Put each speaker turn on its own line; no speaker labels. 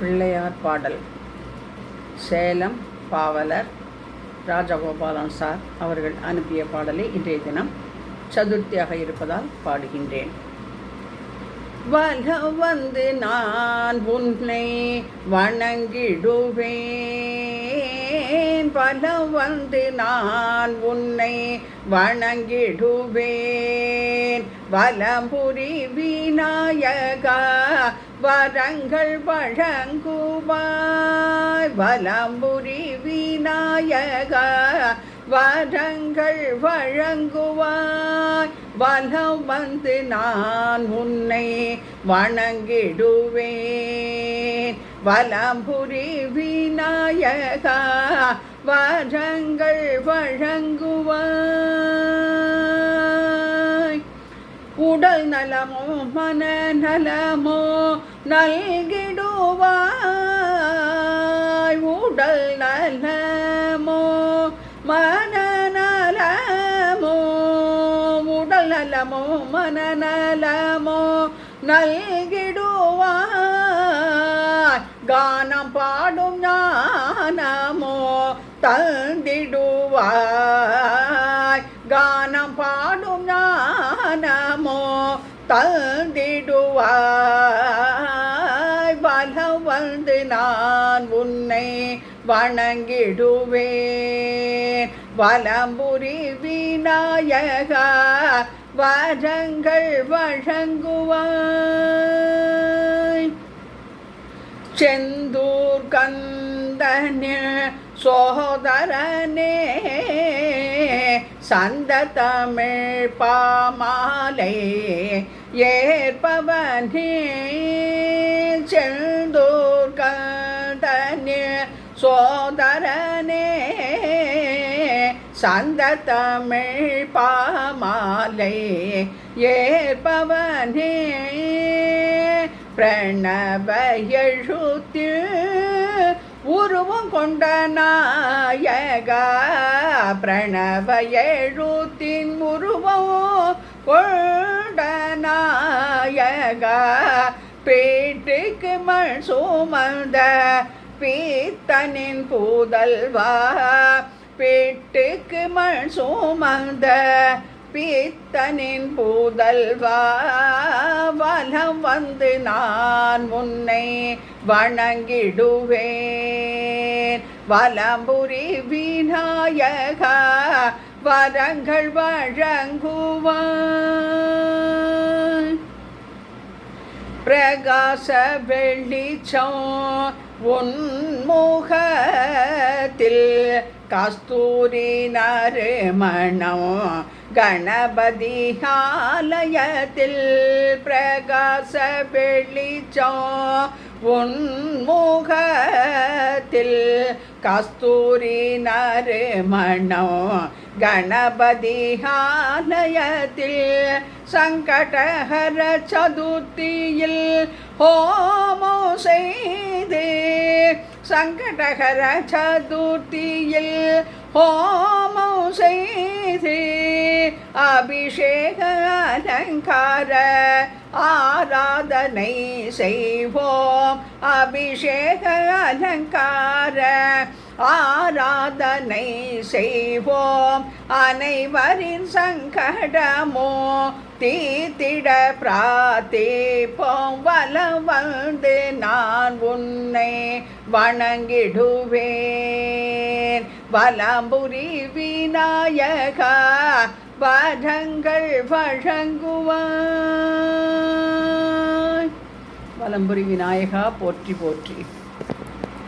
பிள்ளையார் பாடல். சேலம் பாவலர் ராஜகோபாலன் சார் அவர்கள் அனுப்பிய பாடலை இன்றைய தினம் சதுர்த்தியாக இருப்பதால் பாடுகின்றேன். வலம் வந்து நான் உன்னை வணங்கிடுவேன், வலம் வந்து நான் உன்னை வணங்கிடுவேன். வலம்புரி விநாயகா வரங்கள் வழங்குவாய், வலம்புரி விநாயகா வரங்கள் வழங்குவாய். வலம் வந்து நான் உன்னை வணங்கிடுவேன், வலம்புரி விநாயகா வரங்கள் வழங்குவாய். உடல் நலமோ மன நலமோ நல்கிடுவாய், உடல் நலமோ மனநலமோ, உடல் நலமோ மனநலமோ நல்கிடுவாய். கானம் பாடும் ஞானமோ தந்திடுவாய், கானம் பாடும் ஞானமோ தந்திடுவாய். வலம் வந்து நான் உன்னை வணங்கிடுவேன், வலம்புரி விநாயகா வரங்கள் வழங்குவாய். செந்தூர் கந்தனில் சோதரனே சந்த தமிழ் பாமாலை ஏற்பவனே, செந்தூர் கந்தனில் சோதரனே சந்த தமிழ் பாமாலை ஏற்பவனே. பிரணவ எழுத்தில் உருவம் கொண்ட நாயகா, பிரணவ எழுத்தின் உருவம் கொண்ட நாயகா. பேட்டுக்கு மண் சுமந்த பீத்தனின் புதல்வா, பேட்டுக்கு மண் சுமந்த பீத்தனின் புதல்வா. வலம் வந்து நான் உன்னை வணங்கிடுவேன், வலம்புரி விநாயகா வரங்கள் வழங்குவாய். பிரகாச வெளிச்சம் உன்முகத்தில் கஸ்தூரி நறுமணம் கணபதி ஆலயத்தில். பிரகாச வெளிச்சம் உன்முகத்தில் கஸ்தூரி நறுமணம் கணபதி ஆலயத்தில். சங்கடஹர சதுர்த்தியில் ஹோமம் செய்து, சங்கடஹர சதுர்த்தியில் ஹோமம் செய்து அபிஷேக அலங்கார ஆராதனை செய்வோம், அபிஷேக அலங்கார ஆராதனை செய்வோம். அனைவரின் சங்கடமோ தீத்திட பிரார்த்திப்போம். வலம் வந்து நான் உன்னை வணங்கிடுவேன், வலம்புரி விநாயகா வரங்கள் வழங்குவாய். வலம்புரி விநாயகா போற்றி போற்றி.